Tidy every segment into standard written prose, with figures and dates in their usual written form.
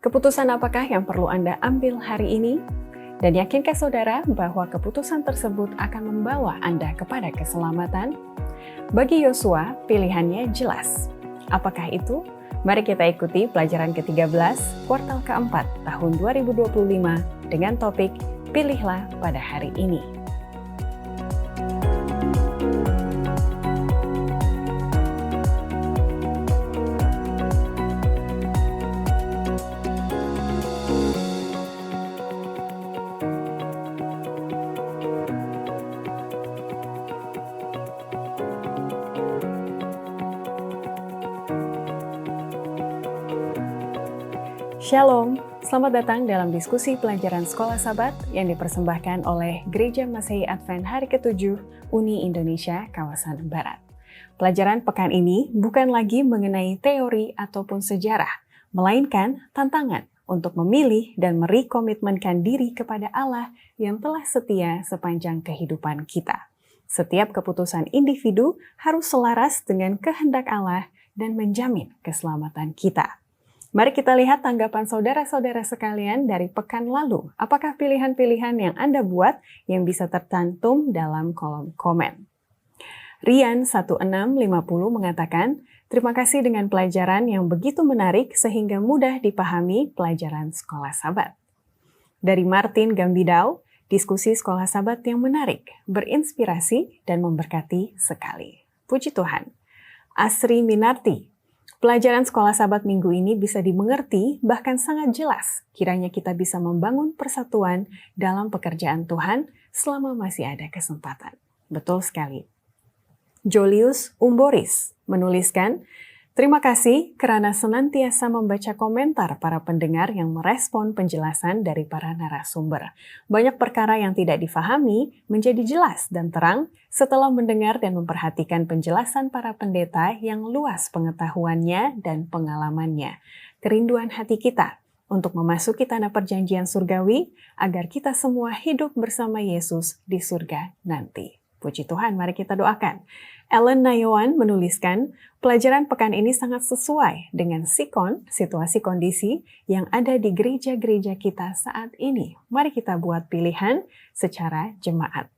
Keputusan apakah yang perlu Anda ambil hari ini? Dan yakinkah saudara bahwa keputusan tersebut akan membawa Anda kepada keselamatan? Bagi Yosua, pilihannya jelas. Apakah itu? Mari kita ikuti pelajaran ke-13, kuartal keempat tahun 2025 dengan topik Pilihlah pada hari ini. Shalom, selamat datang dalam diskusi pelajaran Sekolah Sabat yang dipersembahkan oleh Gereja Masehi Advent Hari ke-7 Uni Indonesia Kawasan Barat. Pelajaran pekan ini bukan lagi mengenai teori ataupun sejarah, melainkan tantangan untuk memilih dan merekomitmenkan diri kepada Allah yang telah setia sepanjang kehidupan kita. Setiap keputusan individu harus selaras dengan kehendak Allah dan menjamin keselamatan kita. Mari kita lihat tanggapan saudara-saudara sekalian dari pekan lalu. Apakah pilihan-pilihan yang Anda buat yang bisa tercantum dalam kolom komen? Rian 1650 mengatakan, terima kasih dengan pelajaran yang begitu menarik sehingga mudah dipahami pelajaran Sekolah Sabat. Dari Martin Gambidau, diskusi Sekolah Sabat yang menarik, berinspirasi dan memberkati sekali. Puji Tuhan. Asri Minarti, pelajaran Sekolah Sabat minggu ini bisa dimengerti, bahkan sangat jelas. Kiranya kita bisa membangun persatuan dalam pekerjaan Tuhan selama masih ada kesempatan. Betul sekali. Julius Umboris menuliskan, terima kasih karena senantiasa membaca komentar para pendengar yang merespon penjelasan dari para narasumber. Banyak perkara yang tidak difahami menjadi jelas dan terang setelah mendengar dan memperhatikan penjelasan para pendeta yang luas pengetahuannya dan pengalamannya. Kerinduan hati kita untuk memasuki tanah perjanjian surgawi agar kita semua hidup bersama Yesus di surga nanti. Puji Tuhan, mari kita doakan. Ellen Nayawan menuliskan, pelajaran pekan ini sangat sesuai dengan sikon, situasi kondisi yang ada di gereja-gereja kita saat ini. Mari kita buat pilihan secara jemaat.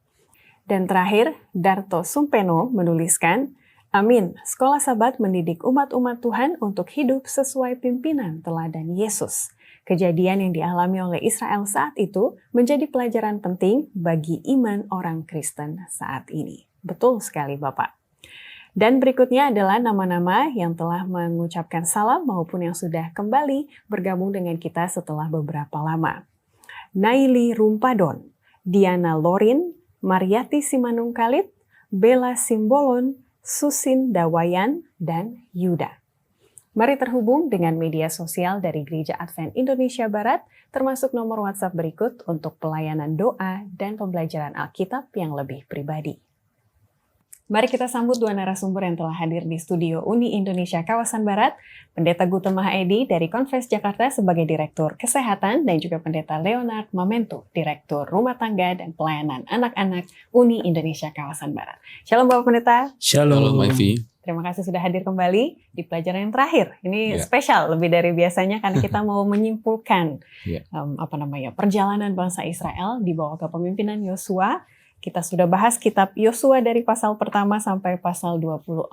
Dan terakhir, Darto Sumpeno menuliskan, amin, Sekolah Sabat mendidik umat-umat Tuhan untuk hidup sesuai pimpinan teladan Yesus. Kejadian yang dialami oleh Israel saat itu menjadi pelajaran penting bagi iman orang Kristen saat ini. Betul sekali Bapak. Dan berikutnya adalah nama-nama yang telah mengucapkan salam maupun yang sudah kembali bergabung dengan kita setelah beberapa lama. Naili Rumpadon, Diana Lorin, Mariati Simanungkalit, Bella Simbolon, Susin Dawayan, dan Yuda. Mari terhubung dengan media sosial dari Gereja Advent Indonesia Barat, termasuk nomor WhatsApp berikut untuk pelayanan doa dan pembelajaran Alkitab yang lebih pribadi. Mari kita sambut dua narasumber yang telah hadir di studio Uni Indonesia Kawasan Barat, Pendeta Guten Mahedi dari Konfes Jakarta sebagai Direktur Kesehatan dan juga Pendeta Leonard Mamento, Direktur Rumah Tangga dan Pelayanan Anak-anak Uni Indonesia Kawasan Barat. Shalom Bapak Pendeta. Shalom Ivy. Terima kasih sudah hadir kembali di pelajaran yang terakhir. Ini spesial lebih dari biasanya karena kita mau menyimpulkan perjalanan bangsa Israel di bawah kepemimpinan Yosua. Kita sudah bahas kitab Yosua dari pasal pertama sampai pasal 24.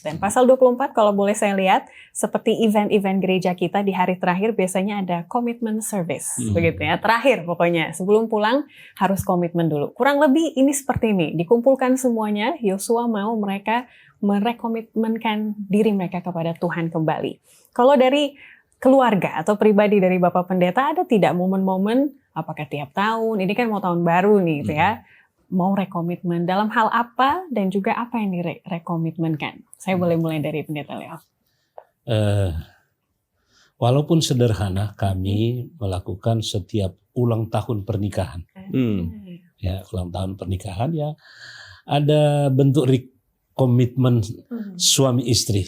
Dan pasal 24 kalau boleh saya lihat seperti event-event gereja kita di hari terakhir biasanya ada commitment service. Begitu ya, terakhir pokoknya sebelum pulang harus komitmen dulu. Kurang lebih ini seperti ini, dikumpulkan semuanya, Yosua mau mereka merekomitmenkan diri mereka kepada Tuhan kembali. Kalau dari keluarga atau pribadi dari Bapak Pendeta ada tidak momen-momen apakah tiap tahun, ini kan mau tahun baru nih gitu ya, mau rekomitmen dalam hal apa dan juga apa yang direkomitmenkan? Saya boleh mulai dari Pendeta Leo. Walaupun sederhana, kami melakukan setiap ulang tahun pernikahan. Ya, ulang tahun pernikahan ya ada bentuk komitmen suami istri.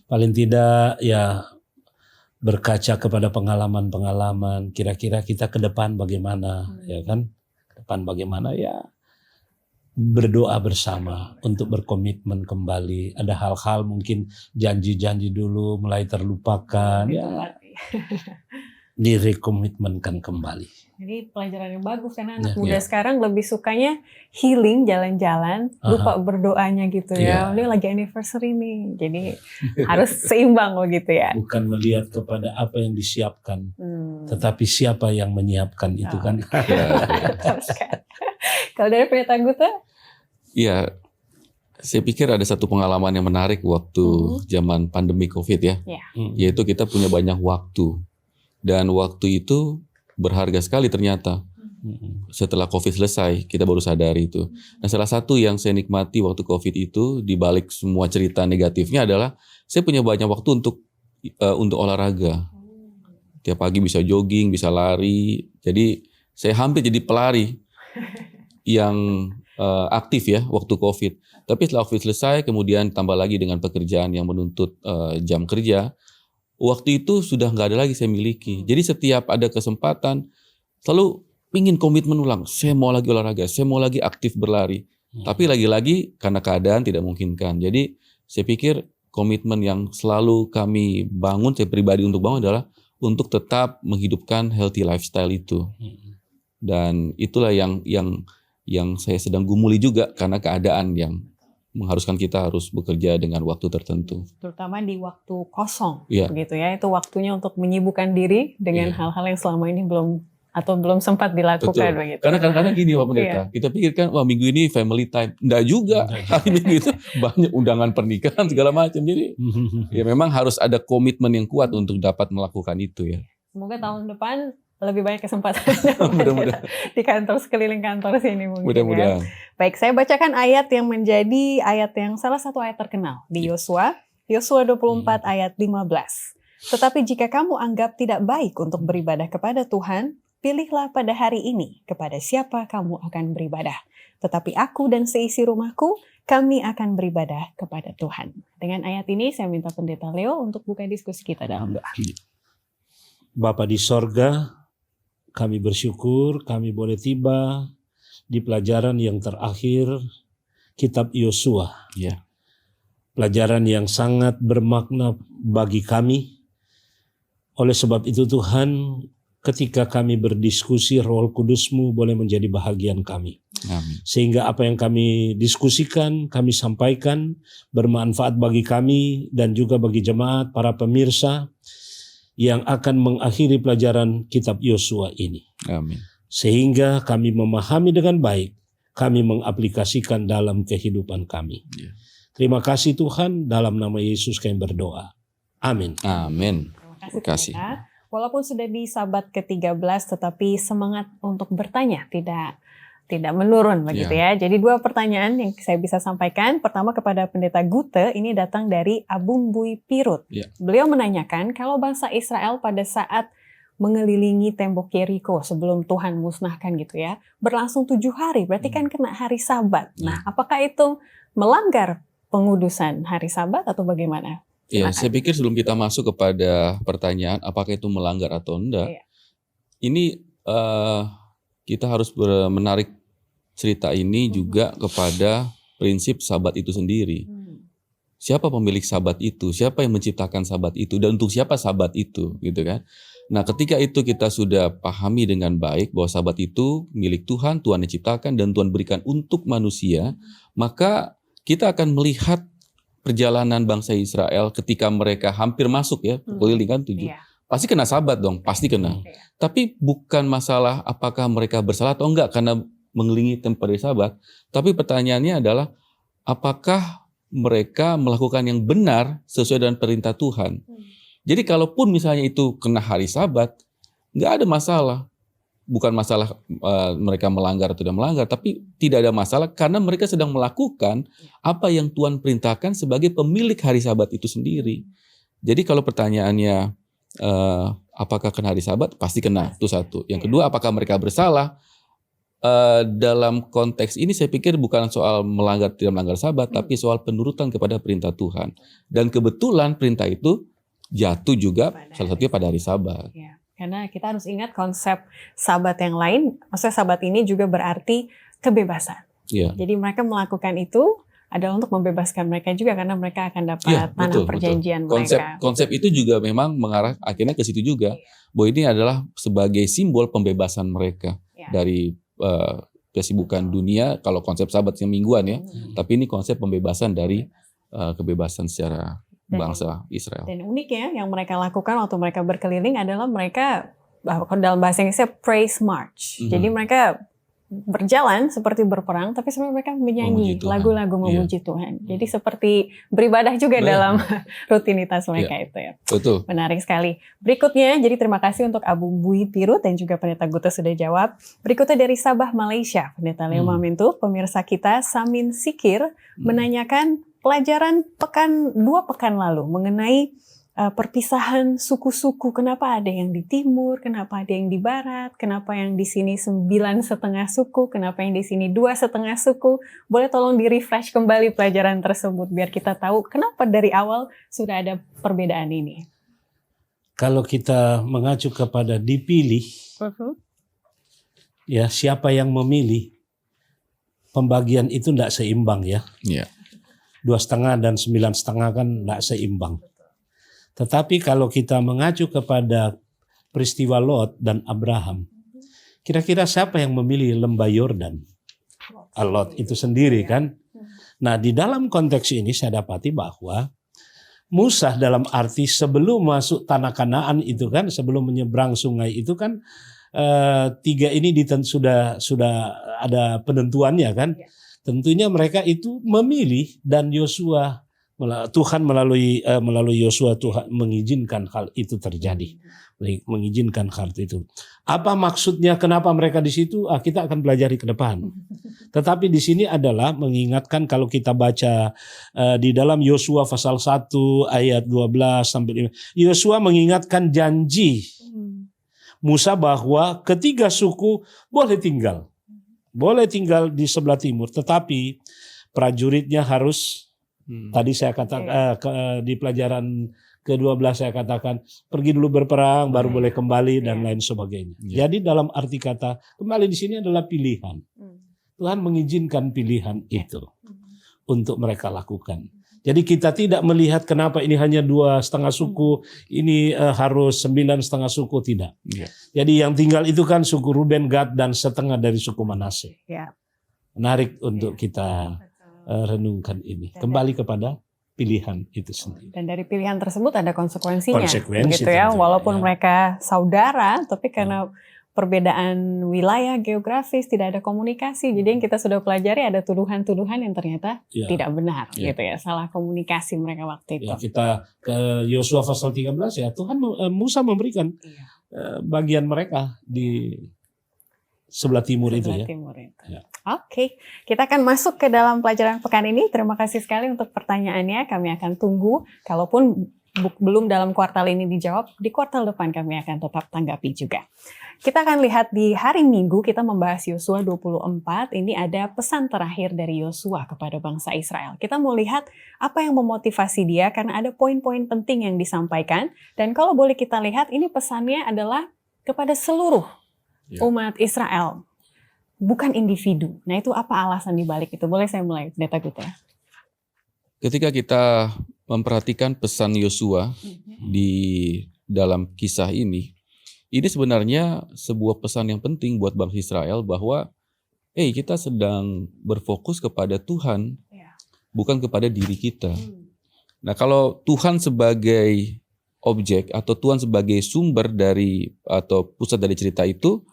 Paling tidak ya berkaca kepada pengalaman-pengalaman, kira-kira kita ke depan bagaimana, ya kan? Depan bagaimana ya berdoa bersama untuk berkomitmen kembali. Ada hal-hal mungkin janji-janji dulu mulai terlupakan ya. direkomitmenkan kembali. Jadi pelajaran yang bagus karena anak muda sekarang lebih sukanya healing, jalan-jalan, lupa berdoanya gitu ya. Ini lagi anniversary nih, jadi harus seimbang begitu ya. Bukan melihat kepada apa yang disiapkan, tetapi siapa yang menyiapkan itu kan. Kalau dari Pendeta Gute? Iya, saya pikir ada satu pengalaman yang menarik waktu zaman pandemi COVID ya. Yaitu kita punya banyak waktu. Dan waktu itu berharga sekali ternyata. Setelah COVID selesai, kita baru sadar itu. Nah, salah satu yang saya nikmati waktu COVID itu, di balik semua cerita negatifnya adalah saya punya banyak waktu untuk olahraga. Tiap pagi bisa jogging, bisa lari. Jadi saya hampir jadi pelari yang aktif ya waktu COVID. Tapi setelah COVID selesai, kemudian tambah lagi dengan pekerjaan yang menuntut jam kerja, waktu itu sudah nggak ada lagi saya miliki. Jadi setiap ada kesempatan, selalu ingin komitmen ulang. Saya mau lagi olahraga, saya mau lagi aktif berlari. Tapi lagi-lagi karena keadaan tidak memungkinkan. Jadi saya pikir komitmen yang selalu kami bangun, saya pribadi untuk bangun adalah untuk tetap menghidupkan healthy lifestyle itu. Dan itulah yang saya sedang gumuli juga karena keadaan yang mengharuskan kita harus bekerja dengan waktu tertentu. Terutama di waktu kosong, begitu ya. Itu waktunya untuk menyibukkan diri dengan hal-hal yang selama ini belum sempat dilakukan. Betul. Begitu. Karena kadang-kadang gini Pak Pendeta, kita pikirkan wah minggu ini family time. Enggak juga. Hari minggu itu banyak undangan pernikahan segala macam. Jadi ya memang harus ada komitmen yang kuat untuk dapat melakukan itu ya. Semoga tahun depan lebih banyak kesempatan mudah-mudahan di kantor, sekeliling kantor sini mungkin. Mudah-mudahan. Baik, saya bacakan ayat yang menjadi ayat yang salah satu ayat terkenal di Yosua 24 ayat 15. Tetapi jika kamu anggap tidak baik untuk beribadah kepada Tuhan, pilihlah pada hari ini kepada siapa kamu akan beribadah. Tetapi aku dan seisi rumahku, kami akan beribadah kepada Tuhan. Dengan ayat ini saya minta Pendeta Leo untuk buka diskusi kita dalam doa. Bapa di sorga, kami bersyukur kami boleh tiba di pelajaran yang terakhir kitab Yosua. Pelajaran yang sangat bermakna bagi kami. Oleh sebab itu Tuhan, ketika kami berdiskusi, Roh Kudus-Mu boleh menjadi bahagian kami. Amin. Sehingga apa yang kami diskusikan, kami sampaikan, bermanfaat bagi kami dan juga bagi jemaat, para pemirsa, yang akan mengakhiri pelajaran kitab Yosua ini. Amin. Sehingga kami memahami dengan baik, kami mengaplikasikan dalam kehidupan kami. Terima kasih Tuhan, dalam nama Yesus kami berdoa. Amin. Amin. Terima kasih. Walaupun sudah di Sabat ke-13, tetapi semangat untuk bertanya tidak menurun begitu ya. Jadi 2 pertanyaan yang saya bisa sampaikan. Pertama kepada Pendeta Gute, ini datang dari Abung Bui Pirut. Beliau menanyakan kalau bangsa Israel pada saat mengelilingi tembok Yeriko sebelum Tuhan musnahkan gitu ya, berlangsung 7 hari, berarti kan kena hari Sabat. Nah, apakah itu melanggar pengudusan hari Sabat atau bagaimana? Ya, saya pikir sebelum kita masuk kepada pertanyaan apakah itu melanggar atau enggak, ini kita harus menarik cerita ini juga kepada prinsip Sabat itu sendiri. Siapa pemilik Sabat itu? Siapa yang menciptakan Sabat itu? Dan untuk siapa Sabat itu? Gitu kan? Nah, ketika itu kita sudah pahami dengan baik bahwa Sabat itu milik Tuhan, Tuhan yang ciptakan dan Tuhan berikan untuk manusia, maka kita akan melihat perjalanan bangsa Israel ketika mereka hampir masuk ya, keliling kan 7. Pasti kena Sabat dong, pasti kena. Tapi bukan masalah apakah mereka bersalah atau enggak karena mengelilingi tempat Sabat. Tapi pertanyaannya adalah apakah mereka melakukan yang benar sesuai dengan perintah Tuhan. Jadi kalaupun misalnya itu kena hari Sabat, enggak ada masalah. Bukan masalah mereka melanggar atau tidak melanggar, tapi tidak ada masalah karena mereka sedang melakukan apa yang Tuhan perintahkan sebagai pemilik hari Sabat itu sendiri. Jadi kalau pertanyaannya apakah kena hari Sabat? Pasti kena, itu satu. Yang kedua, apakah mereka bersalah? Dalam konteks ini saya pikir bukan soal melanggar tidak melanggar Sabat, tapi soal penurutan kepada perintah Tuhan. Dan kebetulan perintah itu jatuh juga salah satunya pada hari Sabat. Karena kita harus ingat konsep Sabat yang lain, maksudnya Sabat ini juga berarti kebebasan. Jadi mereka melakukan itu adalah untuk membebaskan mereka juga karena mereka akan dapat tanah perjanjian mereka. Konsep itu juga memang mengarah akhirnya ke situ juga. Bahwa ini adalah sebagai simbol pembebasan mereka dari kesibukan dunia. Kalau konsep sabat yang mingguan ya, tapi ini konsep pembebasan dari kebebasan secara bangsa Israel. Dan uniknya yang mereka lakukan waktu mereka berkeliling adalah mereka dalam bahasa Inggrisnya praise march. Jadi mereka berjalan seperti berperang, tapi sebenarnya mereka menyanyi lagu-lagu memuji Tuhan. Jadi seperti beribadah juga dalam rutinitas mereka itu ya. Betul. Menarik sekali. Berikutnya, jadi terima kasih untuk Abu Bui Pirut dan juga Pendeta Guto sudah jawab. Berikutnya dari Sabah, Malaysia, Pendeta Leo Mamentu, pemirsa kita Samin Sikir menanyakan pelajaran 2 pekan lalu mengenai perpisahan suku-suku. Kenapa ada yang di timur, kenapa ada yang di barat, kenapa yang di sini 9,5 suku, kenapa yang di sini 2,5 suku. Boleh tolong di-refresh kembali pelajaran tersebut biar kita tahu kenapa dari awal sudah ada perbedaan ini. Kalau kita mengacu kepada dipilih, ya siapa yang memilih, pembagian itu tidak seimbang ya. 2,5 dan 9,5 kan tidak seimbang. Tetapi kalau kita mengacu kepada peristiwa Lot dan Abraham, kira-kira siapa yang memilih lembah Yordan? Lot itu sendiri kan. Nah di dalam konteks ini saya dapati bahwa Musa dalam arti sebelum masuk tanah Kanaan itu kan, sebelum menyeberang sungai itu kan, 3 ini sudah ada penentuannya kan. Tentunya mereka itu memilih dan Yosua, Tuhan melalui Yosua Tuhan mengizinkan hal itu terjadi, mengizinkan hal itu. Apa maksudnya? Kenapa mereka di situ? Kita akan pelajari ke depan. Tetapi di sini adalah mengingatkan kalau kita baca di dalam Yosua pasal 1 ayat 12 sampai 5. Yosua mengingatkan janji Musa bahwa ketiga suku boleh tinggal di sebelah timur, tetapi prajuritnya harus tadi saya katakan di pelajaran ke-12 saya katakan pergi dulu berperang baru boleh kembali dan lain sebagainya. Jadi dalam arti kata kembali di sini adalah pilihan. Tuhan mengizinkan pilihan itu untuk mereka lakukan. Jadi kita tidak melihat kenapa ini hanya 2,5 suku, ini harus 9,5 suku, tidak. Jadi yang tinggal itu kan suku Ruben, Gad dan setengah dari suku Manase. Menarik untuk kita renungkan ini. Kembali kepada pilihan itu sendiri. Dan dari pilihan tersebut ada konsekuensinya. Konsekuensi gitu ya. Walaupun mereka saudara, tapi karena perbedaan wilayah geografis tidak ada komunikasi. Jadi yang kita sudah pelajari ada tuduhan-tuduhan yang ternyata tidak benar, gitu ya. Salah komunikasi mereka waktu itu. Ya, kita ke Yosua pasal 13 ya, Tuhan Musa memberikan bagian mereka di sebelah timur itu ya. Oke, kita akan masuk ke dalam pelajaran pekan ini. Terima kasih sekali untuk pertanyaannya. Kami akan tunggu. Kalaupun belum dalam kuartal ini dijawab, di kuartal depan kami akan tetap tanggapi juga. Kita akan lihat di hari Minggu kita membahas Yosua 24. Ini ada pesan terakhir dari Yosua kepada bangsa Israel. Kita mau lihat apa yang memotivasi dia karena ada poin-poin penting yang disampaikan. Dan kalau boleh kita lihat, ini pesannya adalah kepada seluruh umat Israel. Bukan individu. Nah itu apa alasan dibalik itu? Boleh saya mulai, Pendeta Guto? Ketika kita memperhatikan pesan Yosua di dalam kisah ini sebenarnya sebuah pesan yang penting buat bangsa Israel bahwa kita sedang berfokus kepada Tuhan, bukan kepada diri kita. Nah kalau Tuhan sebagai objek atau Tuhan sebagai sumber dari atau pusat dari cerita itu,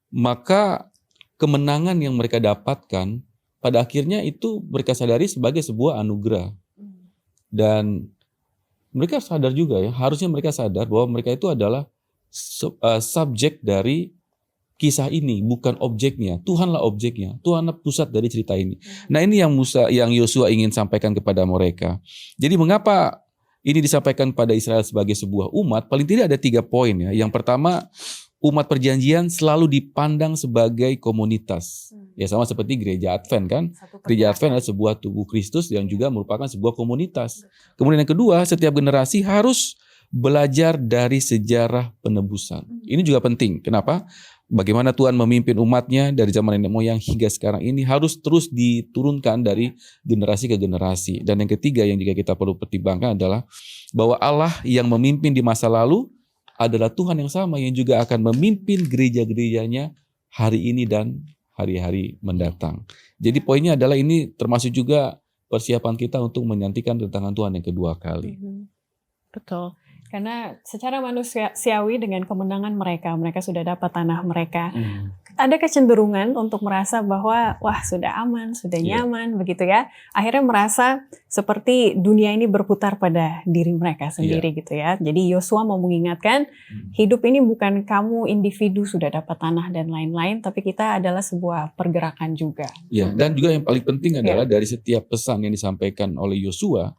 maka kemenangan yang mereka dapatkan pada akhirnya itu mereka sadari sebagai sebuah anugerah. Dan mereka sadar juga harusnya mereka sadar bahwa mereka itu adalah subjek dari kisah ini, bukan objeknya. Tuhanlah objeknya, Tuhanlah pusat dari cerita ini. Nah ini yang Yosua ingin sampaikan kepada mereka. Jadi mengapa ini disampaikan pada Israel sebagai sebuah umat? Paling tidak ada 3 poin ya. Yang pertama, umat perjanjian selalu dipandang sebagai komunitas. Ya sama seperti gereja Advent kan. Gereja Advent adalah sebuah tubuh Kristus yang juga merupakan sebuah komunitas. Kemudian yang kedua, setiap generasi harus belajar dari sejarah penebusan. Ini juga penting. Kenapa? bagaimana Tuhan memimpin umatnya dari zaman nenek moyang hingga sekarang ini harus terus diturunkan dari generasi ke generasi. Dan yang ketiga yang juga kita perlu pertimbangkan adalah bahwa Allah yang memimpin di masa lalu adalah Tuhan yang sama yang juga akan memimpin gereja-gerejanya hari ini dan hari-hari mendatang. Jadi poinnya adalah ini termasuk juga persiapan kita untuk menyantikan kedatangan Tuhan yang kedua kali. Betul. Karena secara manusiawi dengan kemenangan mereka sudah dapat tanah mereka. Ada kecenderungan untuk merasa bahwa wah sudah aman, sudah nyaman, begitu ya. Akhirnya merasa seperti dunia ini berputar pada diri mereka sendiri gitu ya. Jadi Yosua mau mengingatkan hidup ini bukan kamu individu sudah dapat tanah dan lain-lain, tapi kita adalah sebuah pergerakan juga. Ya, dan juga yang paling penting adalah dari setiap pesan yang disampaikan oleh Yosua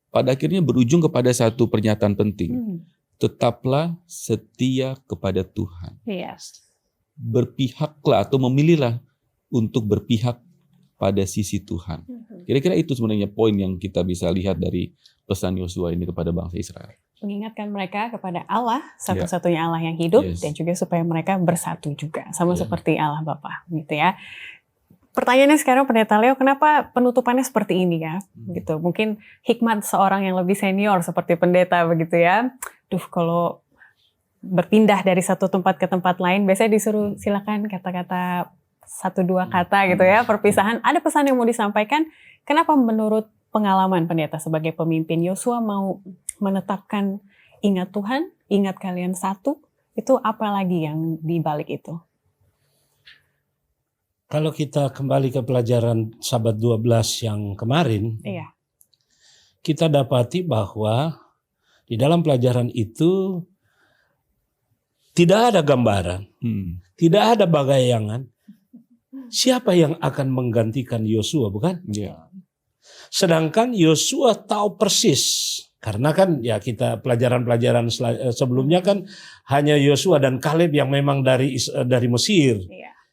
pada akhirnya berujung kepada satu pernyataan penting. Tetaplah setia kepada Tuhan. Berpihaklah atau memilihlah untuk berpihak pada sisi Tuhan. Kira-kira itu sebenarnya poin yang kita bisa lihat dari pesan Yosua ini kepada bangsa Israel. Mengingatkan mereka kepada Allah, satu-satunya Allah yang hidup, dan juga supaya mereka bersatu juga, sama seperti Allah Bapa, gitu ya. Pertanyaannya sekarang Pendeta Leo, kenapa penutupannya seperti ini ya? Gitu. Mungkin hikmat seorang yang lebih senior seperti pendeta begitu ya. Kalau berpindah dari satu tempat ke tempat lain, biasanya disuruh silakan kata-kata 1-2 kata gitu ya, perpisahan. Ada pesan yang mau disampaikan. Kenapa menurut pengalaman pendeta sebagai pemimpin Yosua mau menetapkan ingat Tuhan, ingat kalian satu, itu apa lagi yang dibalik itu? Kalau kita kembali ke pelajaran Sabat 12 yang kemarin, kita dapati bahwa di dalam pelajaran itu tidak ada gambaran, tidak ada bagayangan siapa yang akan menggantikan Yosua, bukan? Sedangkan Yosua tahu persis, karena kan ya kita pelajaran-pelajaran sebelumnya kan hanya Yosua dan Kaleb yang memang dari Mesir.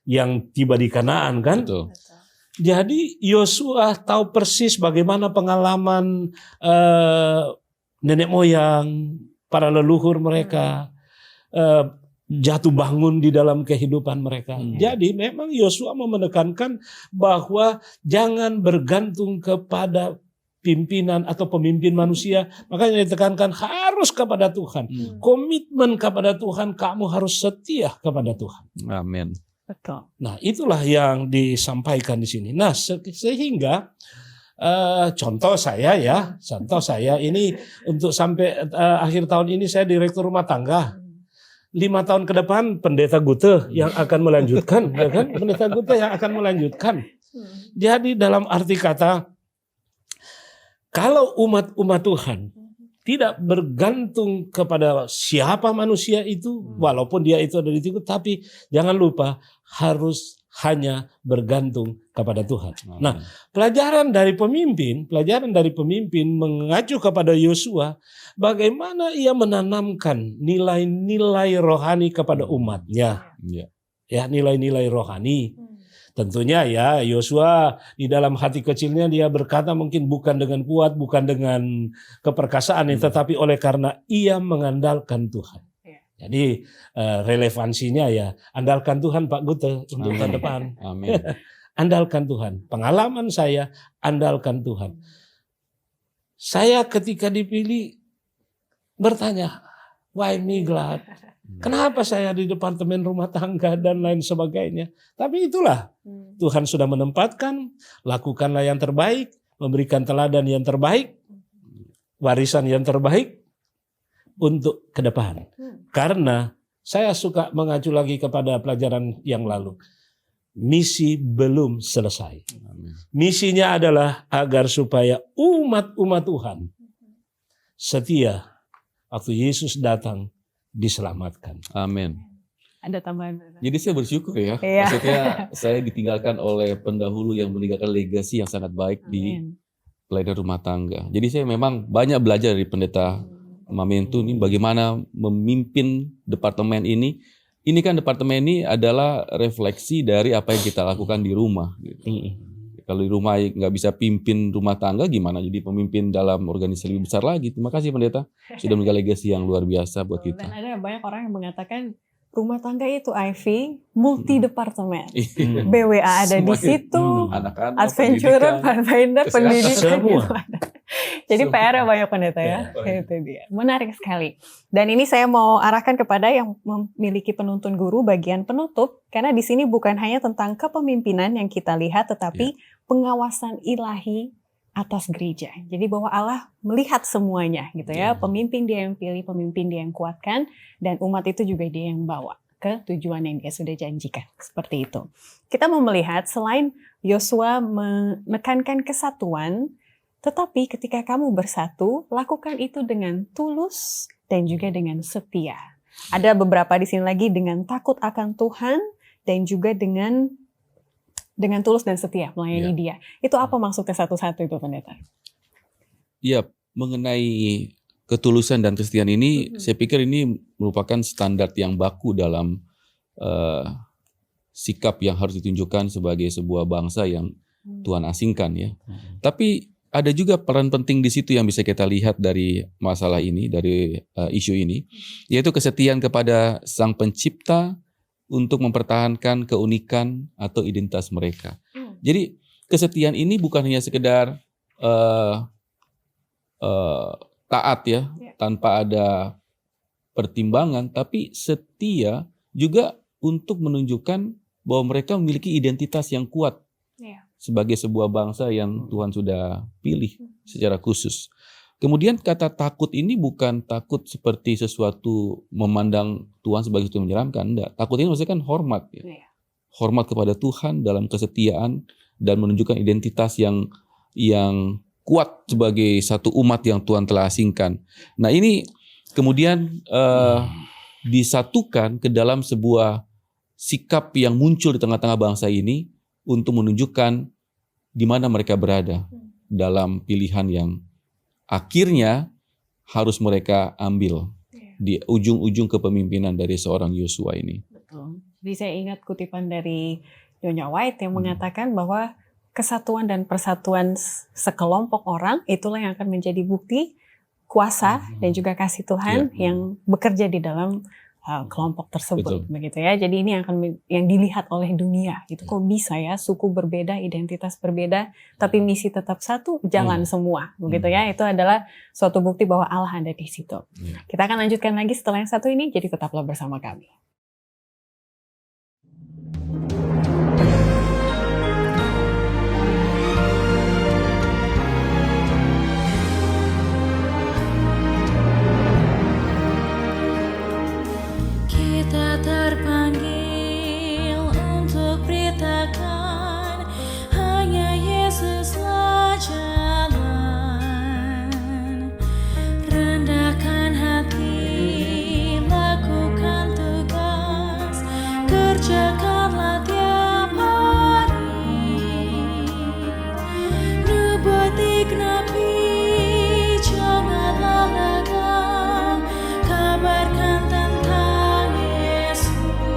Yang tiba di Kanaan kan. Betul. Jadi Yosua tahu persis bagaimana pengalaman nenek moyang, para leluhur mereka jatuh bangun di dalam kehidupan mereka. Jadi memang Yosua mau menekankan bahwa jangan bergantung kepada pimpinan atau pemimpin manusia. Makanya ditekankan harus kepada Tuhan. Komitmen kepada Tuhan, kamu harus setia kepada Tuhan. Amin. Betul. Nah, itulah yang disampaikan di sini. Nah, sehingga contoh saya ini untuk sampai akhir tahun ini saya direktur rumah tangga. 5 tahun ke depan Pendeta Gute yang akan melanjutkan, ya kan? Pendeta Gute yang akan melanjutkan. Jadi dalam arti kata, kalau umat Tuhan tidak bergantung kepada siapa manusia itu, walaupun dia itu ada di situ, tapi jangan lupa harus hanya bergantung kepada Tuhan. Nah, pelajaran dari pemimpin mengacu kepada Yosua, bagaimana ia menanamkan nilai-nilai rohani kepada umatnya. Ya, nilai-nilai rohani. Tentunya ya Yosua di dalam hati kecilnya dia berkata mungkin bukan dengan kuat, bukan dengan keperkasaan, tetapi oleh karena ia mengandalkan Tuhan. Jadi relevansinya ya andalkan Tuhan Pak Gute untuk tahun depan. Amin. Andalkan Tuhan. Pengalaman saya andalkan Tuhan. Saya ketika dipilih bertanya, why me God? Kenapa saya di departemen rumah tangga dan lain sebagainya. Tapi itulah Tuhan sudah menempatkan, lakukanlah yang terbaik, memberikan teladan yang terbaik, warisan yang terbaik untuk ke depan. Karena saya suka mengacu lagi kepada pelajaran yang lalu. Misi belum selesai. Misinya adalah agar supaya umat Tuhan setia waktu Yesus datang diselamatkan. Amin. Ada tambahan? Jadi saya bersyukur ya. Maksudnya saya ditinggalkan oleh pendahulu yang meninggalkan legasi yang sangat baik di pelayanan rumah tangga. Jadi saya memang banyak belajar dari Pendeta Mamentu ini bagaimana memimpin departemen ini. Ini kan departemen ini adalah refleksi dari apa yang kita lakukan di rumah. Gitu. Kalau di rumah nggak bisa pimpin rumah tangga, gimana jadi pemimpin dalam organisasi lebih besar lagi? Terima kasih Pendeta, sudah meninggalkan legasi yang luar biasa buat kita. Dan ada banyak orang yang mengatakan rumah tangga itu Ivy multi departemen. Iya. BWA ada di Semuanya. situ, Anak-anak, Adventurer, Pathfinder, pendidikan Semua. itu ada. Jadi Semua. PR banyak pendeta ya. Ya. Itu dia. Menarik sekali. Dan ini saya mau arahkan kepada yang memiliki penuntun guru bagian penutup, karena di sini bukan hanya tentang kepemimpinan yang kita lihat, tetapi pengawasan ilahi atas gereja. Jadi bahwa Allah melihat semuanya gitu ya. Pemimpin dia yang pilih, pemimpin dia yang kuatkan, dan umat itu juga dia yang bawa ke tujuan yang dia sudah janjikan. Seperti itu. Kita mau melihat selain Yosua menekankan kesatuan, tetapi ketika kamu bersatu, lakukan itu dengan tulus dan juga dengan setia. Ada beberapa di sini lagi dengan takut akan Tuhan dan juga dengan tulus dan setia melayani dia. Itu apa maksudnya satu-satu itu, pendeta? Iya, mengenai ketulusan dan kesetiaan ini, saya pikir ini merupakan standar yang baku dalam sikap yang harus ditunjukkan sebagai sebuah bangsa yang Tuhan asingkan ya. Tapi ada juga peran penting di situ yang bisa kita lihat dari masalah ini, dari isu ini, yaitu kesetiaan kepada Sang Pencipta untuk mempertahankan keunikan atau identitas mereka. Jadi kesetiaan ini bukan hanya sekedar taat ya, tanpa ada pertimbangan, tapi setia juga untuk menunjukkan bahwa mereka memiliki identitas yang kuat sebagai sebuah bangsa yang Tuhan sudah pilih secara khusus. Kemudian kata takut ini bukan takut seperti sesuatu memandang Tuhan sebagai sesuatu yang menyeramkan. Enggak. Takut ini maksudnya kan hormat. Ya. Hormat kepada Tuhan dalam kesetiaan dan menunjukkan identitas yang kuat sebagai satu umat yang Tuhan telah asingkan. Nah ini kemudian disatukan ke dalam sebuah sikap yang muncul di tengah-tengah bangsa ini untuk menunjukkan di mana mereka berada dalam pilihan yang akhirnya harus mereka ambil di ujung-ujung kepemimpinan dari seorang Yosua ini. Betul. Jadi saya ingat kutipan dari Nyonya White yang mengatakan bahwa kesatuan dan persatuan sekelompok orang itulah yang akan menjadi bukti kuasa dan juga kasih Tuhan yang bekerja di dalam kelompok tersebut. Begitu ya. Jadi ini akan yang dilihat oleh dunia. Itu kok bisa ya, suku berbeda, identitas berbeda, tapi misi tetap satu, jalan semua. Begitu ya. Itu adalah suatu bukti bahwa Allah ada di situ. Kita akan lanjutkan lagi setelah yang satu ini, jadi tetaplah bersama kami. Terpanggil untuk beritakan hanya Yesuslah jalan. Rendahkan hati, lakukan tugas, kerjakanlah tiap hari. Nubuat dikenapi, janganlah ragu, kabarkan tentang Yesus.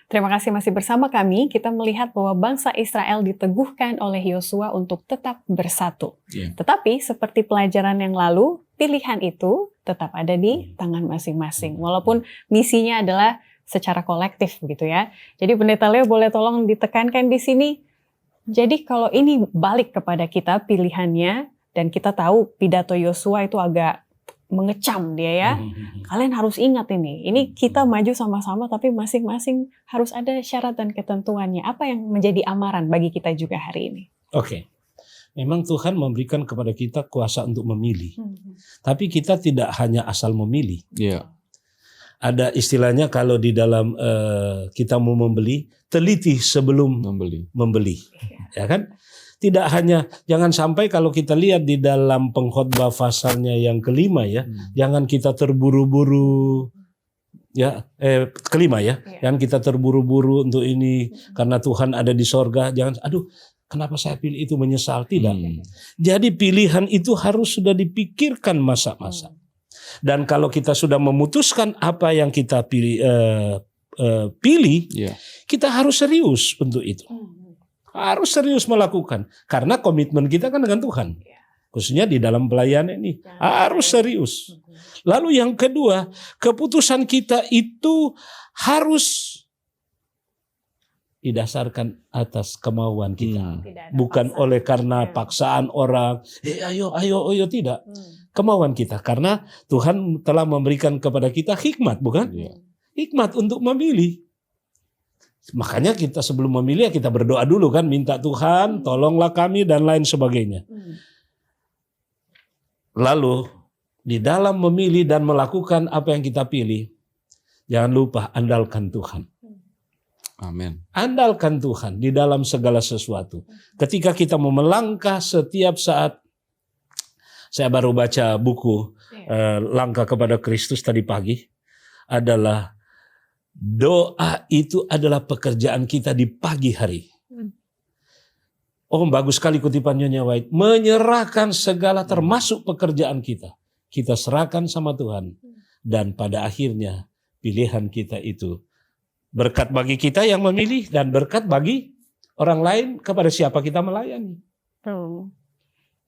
Terima kasih masih bersama kami. Kita melihat bahwa bangsa Israel diteguhkan oleh Yosua untuk tetap bersatu. Tetapi seperti pelajaran yang lalu, pilihan itu tetap ada di tangan masing-masing. Walaupun misinya adalah secara kolektif begitu ya. Jadi Pendeta Leo boleh tolong ditekankan di sini. Jadi kalau ini balik kepada kita pilihannya, dan kita tahu pidato Yosua itu agak mengecam dia ya. Kalian harus ingat ini kita maju sama-sama tapi masing-masing harus ada syarat dan ketentuannya. Apa yang menjadi amaran bagi kita juga hari ini? Oke. Memang Tuhan memberikan kepada kita kuasa untuk memilih. Tapi kita tidak hanya asal memilih. Ada istilahnya kalau di dalam kita mau membeli, teliti sebelum membeli. Ya kan? Tidak hanya, jangan sampai kalau kita lihat di dalam pengkhotbah pasalnya yang kelima ya, jangan kita terburu-buru ya, kelima ya, jangan kita terburu-buru untuk ini karena Tuhan ada di sorga, jangan, aduh kenapa saya pilih itu, menyesal, tidak. Jadi pilihan itu harus sudah dipikirkan masa-masa. Dan kalau kita sudah memutuskan apa yang kita pilih, kita harus serius untuk itu. Harus serius melakukan. Karena komitmen kita kan dengan Tuhan. Khususnya di dalam pelayanan ini. Harus serius. Lalu yang kedua, keputusan kita itu harus didasarkan atas kemauan kita. Bukan oleh karena paksaan orang. Ayo, tidak. Kemauan kita. Karena Tuhan telah memberikan kepada kita hikmat, bukan? Hikmat untuk memilih. Makanya kita sebelum memilih kita berdoa dulu kan, minta Tuhan tolonglah kami dan lain sebagainya. Lalu di dalam memilih dan melakukan apa yang kita pilih, jangan lupa andalkan Tuhan. Amin. Andalkan Tuhan di dalam segala sesuatu. Ketika kita mau melangkah setiap saat, saya baru baca buku Langkah kepada Kristus tadi pagi, adalah doa itu adalah pekerjaan kita di pagi hari. Oh, bagus sekali kutipan Nyonya White. Menyerahkan segala termasuk pekerjaan kita. Kita serahkan sama Tuhan. Dan pada akhirnya pilihan kita itu berkat bagi kita yang memilih dan berkat bagi orang lain kepada siapa kita melayani.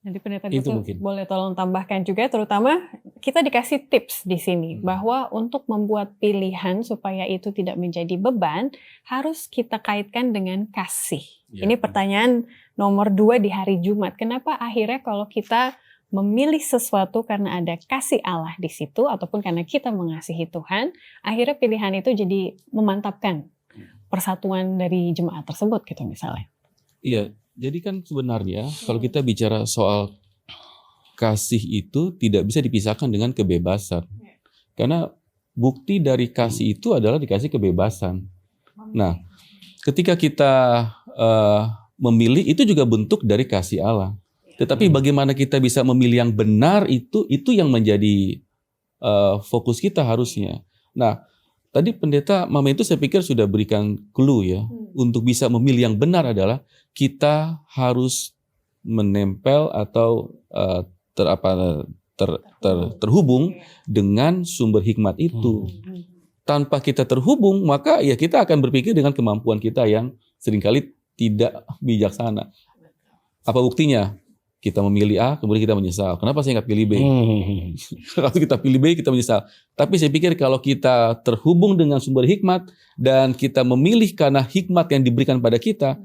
Jadi Pendeta itu boleh tolong tambahkan juga, terutama kita dikasih tips di sini bahwa untuk membuat pilihan supaya itu tidak menjadi beban harus kita kaitkan dengan kasih. Ini pertanyaan nomor 2 di hari Jumat. Kenapa akhirnya kalau kita memilih sesuatu karena ada kasih Allah di situ ataupun karena kita mengasihi Tuhan, akhirnya pilihan itu jadi memantapkan persatuan dari jemaat tersebut gitu misalnya. Iya. Jadi kan sebenarnya kalau kita bicara soal kasih itu tidak bisa dipisahkan dengan kebebasan. Karena bukti dari kasih itu adalah dikasih kebebasan. Nah, ketika kita memilih itu juga bentuk dari kasih Allah. Tetapi bagaimana kita bisa memilih yang benar itu yang menjadi fokus kita harusnya. Nah, tadi Pendeta Mama itu saya pikir sudah berikan clue ya. Untuk bisa memilih yang benar adalah kita harus menempel atau terhubung dengan sumber hikmat itu. Tanpa kita terhubung, maka ya kita akan berpikir dengan kemampuan kita yang seringkali tidak bijaksana. Apa buktinya? Kita memilih A, kemudian kita menyesal. Kenapa saya nggak pilih B? Kalau kita pilih B, kita menyesal. Tapi saya pikir kalau kita terhubung dengan sumber hikmat dan kita memilih karena hikmat yang diberikan pada kita,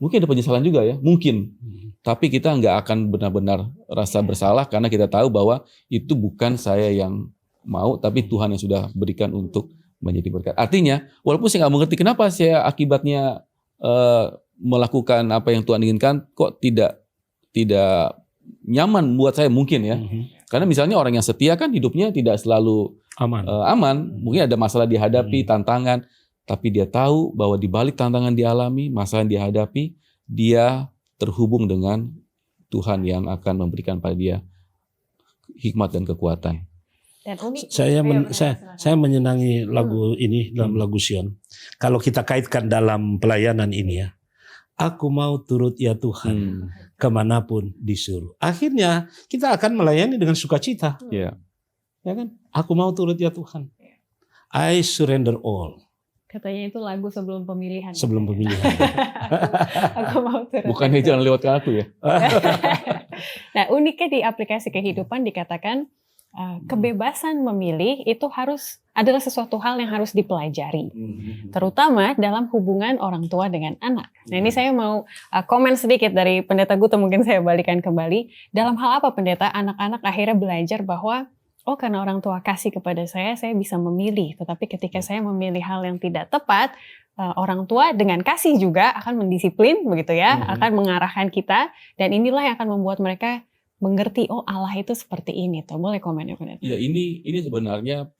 mungkin ada penyesalan juga ya, mungkin. Tapi kita nggak akan benar-benar rasa bersalah karena kita tahu bahwa itu bukan saya yang mau, tapi Tuhan yang sudah berikan untuk menjadi berkat. Artinya, walaupun saya nggak mengerti kenapa saya akibatnya melakukan apa yang Tuhan inginkan, kok tidak nyaman buat saya mungkin ya. Karena misalnya orang yang setia kan hidupnya tidak selalu aman. Mungkin ada masalah dihadapi, tantangan. Tapi dia tahu bahwa di balik tantangan dialami, masalah yang dihadapi, dia terhubung dengan Tuhan yang akan memberikan pada dia hikmat dan kekuatan. Saya menyenangi lagu ini dalam lagu Sion. Kalau kita kaitkan dalam pelayanan ini ya. Aku mau turut ya Tuhan kemanapun disuruh. Akhirnya kita akan melayani dengan sukacita. Ya kan? Aku mau turut ya Tuhan. I surrender all. Katanya itu lagu sebelum pemilihan. Sebelum pemilihan. Aku mau turun. Bukannya jangan lewatkan aku ya. Nah, uniknya di aplikasi kehidupan dikatakan kebebasan memilih itu adalah sesuatu hal yang harus dipelajari, terutama dalam hubungan orang tua dengan anak. Nah, ini saya mau komen sedikit dari Pendeta Guto, mungkin saya balikan kembali. Dalam hal apa, Pendeta? Anak-anak akhirnya belajar bahwa karena orang tua kasih kepada saya bisa memilih. Tetapi ketika saya memilih hal yang tidak tepat, orang tua dengan kasih juga akan mendisiplin, begitu ya, akan mengarahkan kita, dan inilah yang akan membuat mereka mengerti, Allah itu seperti ini tuh. Boleh komen ya, Pendeta? Ya, ini sebenarnya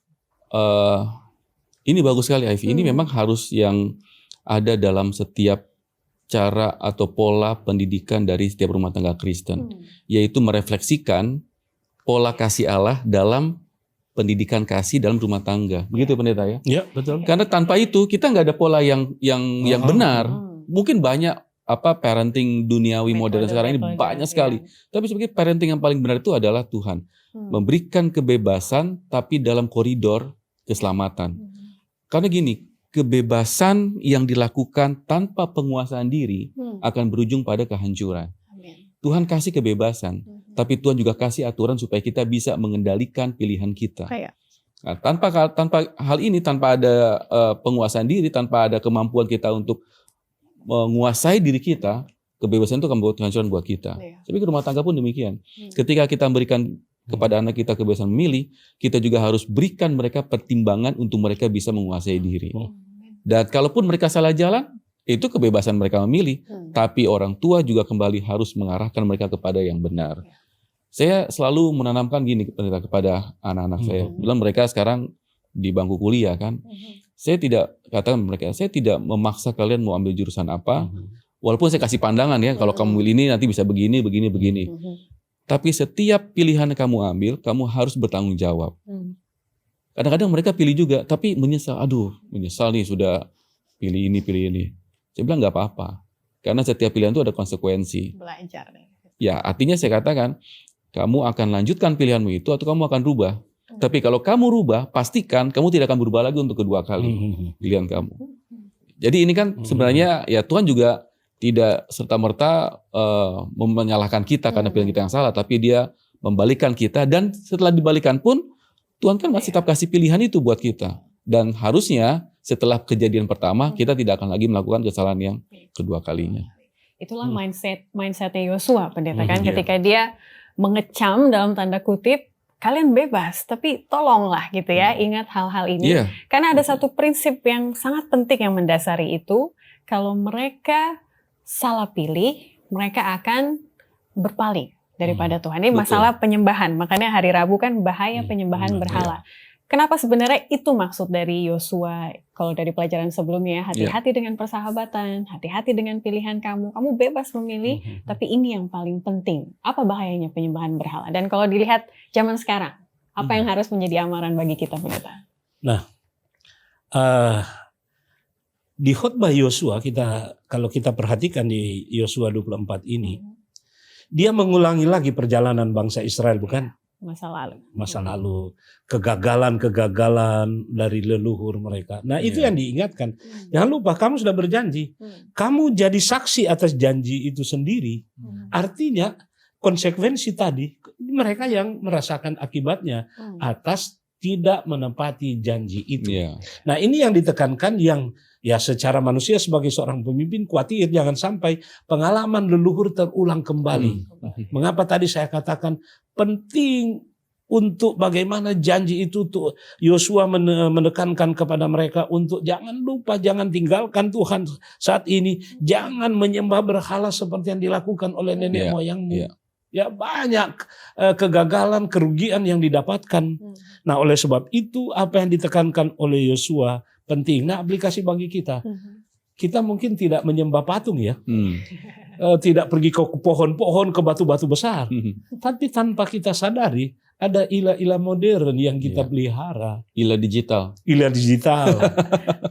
ini bagus sekali, Ivy. Ini memang harus yang ada dalam setiap cara atau pola pendidikan dari setiap rumah tangga Kristen, yaitu merefleksikan pola kasih Allah dalam pendidikan kasih dalam rumah tangga. Begitu, Pendeta ya? Ya, betul. Karena tanpa itu kita nggak ada pola yang benar. Mungkin banyak parenting duniawi modern sekarang ini banyak sekali. Tapi sebagai parenting yang paling benar itu adalah Tuhan memberikan kebebasan tapi dalam koridor keselamatan. Karena gini, kebebasan yang dilakukan tanpa penguasaan diri akan berujung pada kehancuran. Tuhan kasih kebebasan, tapi Tuhan juga kasih aturan supaya kita bisa mengendalikan pilihan kita. Nah, tanpa hal ini, tanpa ada penguasaan diri, tanpa ada kemampuan kita untuk menguasai diri kita, kebebasan itu akan membawa kehancuran buat kita. Tapi ke rumah tangga pun demikian. Ketika kita memberikan kepada anak kita kebebasan memilih, kita juga harus berikan mereka pertimbangan untuk mereka bisa menguasai diri. Dan kalaupun mereka salah jalan, itu kebebasan mereka memilih. Tapi orang tua juga kembali harus mengarahkan mereka kepada yang benar. Saya selalu menanamkan gini kepada anak-anak saya. Bilang mereka sekarang di bangku kuliah kan. Saya tidak katakan mereka, saya tidak memaksa kalian mau ambil jurusan apa. Walaupun saya kasih pandangan ya, kalau kamu pilih ini nanti bisa begini, begini, begini. Tapi setiap pilihan yang kamu ambil, kamu harus bertanggung jawab. Kadang-kadang mereka pilih juga, tapi menyesal. Menyesal nih sudah pilih ini, pilih ini. Saya bilang nggak apa-apa. Karena setiap pilihan itu ada konsekuensi. Belajar. Ya, artinya saya katakan, kamu akan lanjutkan pilihanmu itu atau kamu akan rubah. Tapi kalau kamu rubah, pastikan kamu tidak akan berubah lagi untuk kedua kali pilihan kamu. Jadi ini kan sebenarnya ya Tuhan juga tidak serta-merta menyalahkan kita karena pilihan kita yang salah, tapi Dia membalikkan kita, dan setelah dibalikan pun Tuhan kan masih tetap kasih pilihan itu buat kita. Dan harusnya setelah kejadian pertama kita tidak akan lagi melakukan kesalahan yang kedua kalinya. Itulah mindsetnya Yosua, Pendeta kan, ketika dia mengecam dalam tanda kutip, kalian bebas, tapi tolonglah gitu ya, ingat hal-hal ini. Karena ada satu prinsip yang sangat penting yang mendasari itu, kalau mereka salah pilih, mereka akan berpaling daripada Tuhan. Ini masalah penyembahan, makanya hari Rabu kan bahaya penyembahan berhala. Kenapa sebenarnya itu maksud dari Yosua? Kalau dari pelajaran sebelumnya, hati-hati dengan persahabatan, hati-hati dengan pilihan kamu. Kamu bebas memilih, tapi ini yang paling penting. Apa bahayanya penyembahan berhala? Dan kalau dilihat zaman sekarang, apa yang harus menjadi amaran bagi kita, Pendeta? Nah, di khotbah Yosua, kalau kita perhatikan di Yosua 24 ini, dia mengulangi lagi perjalanan bangsa Israel, bukan? Masa lalu, kegagalan dari leluhur mereka. Nah, itu yang diingatkan. Jangan lupa, kamu sudah berjanji. Kamu jadi saksi atas janji itu sendiri. Artinya, konsekuensi tadi, mereka yang merasakan akibatnya atas tidak menepati janji itu. Nah, ini yang ditekankan, yang ya secara manusia sebagai seorang pemimpin khawatir jangan sampai pengalaman leluhur terulang kembali. Mengapa tadi saya katakan penting untuk bagaimana janji itu tuh Yosua menekankan kepada mereka untuk jangan lupa, jangan tinggalkan Tuhan saat ini, jangan menyembah berhala seperti yang dilakukan oleh nenek moyangmu. Ya, banyak kegagalan, kerugian yang didapatkan. Nah, oleh sebab itu apa yang ditekankan oleh Yosua penting. Nah, aplikasi bagi kita. Kita mungkin tidak menyembah patung ya. Tidak pergi ke pohon-pohon, ke batu-batu besar. Tapi tanpa kita sadari ada ilah-ilah modern yang kita pelihara. Ilah digital.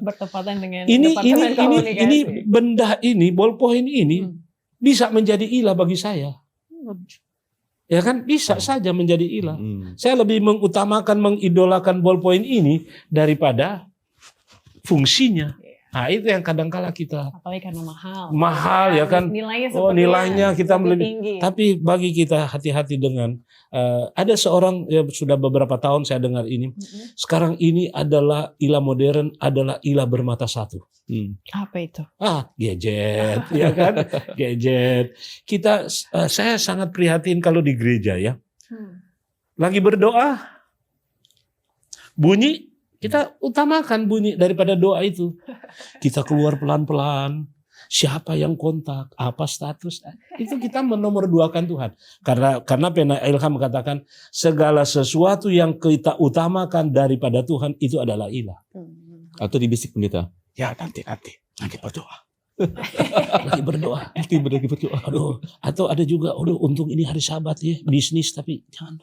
Bertepatan dengan ini benda ini, ballpoint ini bisa menjadi ilah bagi saya. Ya kan, bisa saja menjadi ilah. Saya lebih mengutamakan, mengidolakan ballpoint ini daripada fungsinya. Nah, itu yang kadang-kala kita Apalagi karena mahal ya kan. Nilainya Nilainya kita lebih lebih tinggi. Tapi bagi kita hati-hati dengan ada seorang ya sudah beberapa tahun saya dengar ini. Sekarang ini adalah ilah modern, adalah ilah bermata satu. Apa itu? Gadget, ya kan? Gadget. Saya sangat prihatin kalau di gereja ya. Lagi berdoa, bunyi, kita utamakan bunyi daripada doa itu. Kita keluar pelan-pelan. Siapa yang kontak, apa status, itu kita menomorduakan Tuhan. Karena Pena Ilham mengatakan segala sesuatu yang kita utamakan daripada Tuhan itu adalah ilah. Atau dibisik pendeta. Ya nanti berdoa. Lagi berdoa. Aduh, atau ada juga, untung ini hari Sabat ya, bisnis tapi jangan.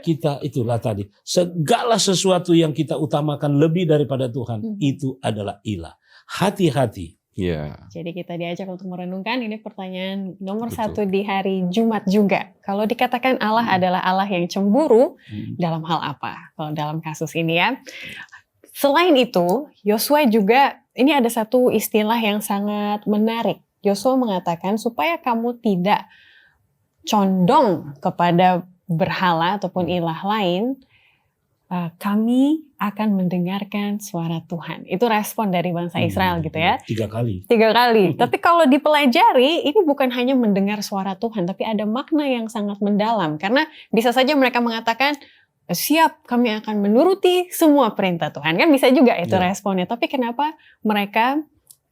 Kita itulah tadi. Segala sesuatu yang kita utamakan lebih daripada Tuhan itu adalah ilah. Hati-hati. Ya. Jadi kita diajak untuk merenungkan, ini pertanyaan nomor 1 di hari Jumat juga. Kalau dikatakan Allah adalah Allah yang cemburu, dalam hal apa? Kalau dalam kasus ini ya. Selain itu, Yosua juga, ini ada satu istilah yang sangat menarik. Yosua mengatakan supaya kamu tidak condong kepada berhala ataupun ilah lain, kami akan mendengarkan suara Tuhan. Itu respon dari bangsa Israel gitu ya. 3 kali. 3 kali. Tapi kalau dipelajari, ini bukan hanya mendengar suara Tuhan, tapi ada makna yang sangat mendalam. Karena bisa saja mereka mengatakan, siap, kami akan menuruti semua perintah Tuhan. Kan bisa juga itu responnya. Tapi kenapa mereka